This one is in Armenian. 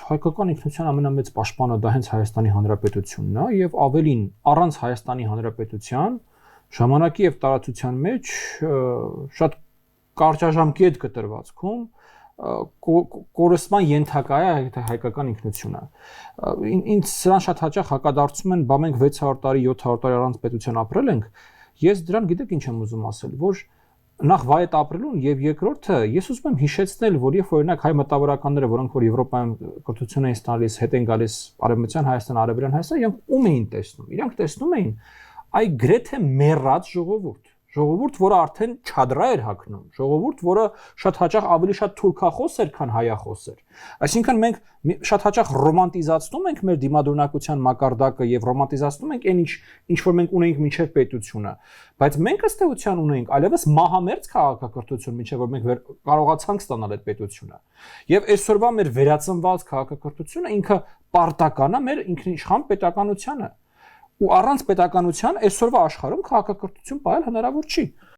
հայկական ինքնության ամենամեծ պաշտպանը դա հենց Հայաստանի Հանրապետությունն է եւ ավելին առանց Հայաստանի Հանրապետության ժամանակի եւ տարածության մեջ շատ կարճաժամկետ կտրվածքում կորստման ենթակա է հայկական ինքնությունը։ Ինձ սրան շատ հաճախ հակադարձում են, բա մենք 600 տարի, 700 տարի առանց պետության ապրել ենք։ Ես դրան գիտեք ինչ եմ ուզում ասել, որ նախ վայ այդ ապրելուն եւ երկրորդը ես ուզում եմ հիշեցնել, որ երբ օրինակ հայ մտավորականները, որոնք որ Եվրոպայում կրթություն էին ստանալիս, հետ են գալիս Արևմտյան Հայաստան, Արևելյան Հայաստան, իրանք ում էին տեսնում։ Իրանք տեսնում էին այ գրեթե մեռած ժողովուրդ, որը արդեն չադրա էր հագնում, ժողովուրդ, որը շատ հաճախ ավելի շատ թուրքախոս էր, քան հայախոս էր։ Այսինքն մենք շատ հաճախ ռոմանտիզացնում ենք մեր դիմադրունակության մակարդակը եւ ռոմանտիզացնում ենք այն ինչ որ մենք ունենք մինչեւ պետությունը, բայց մենք ըստ էության ունենք այլևս մահամերձ քաղաքակրթություն, մինչեւ որ մենք կարողացանք ստանալ այդ պետությունը։ Եվ այսօրվա մեր վերածնված քաղաքակրթությունը ինքը պարտական է մեր ինքնիշխան պետականությանը։ Ու առանց պետականության այսօրվա աշխարհում քաղաքակրթություն պահել հնարավոր չի։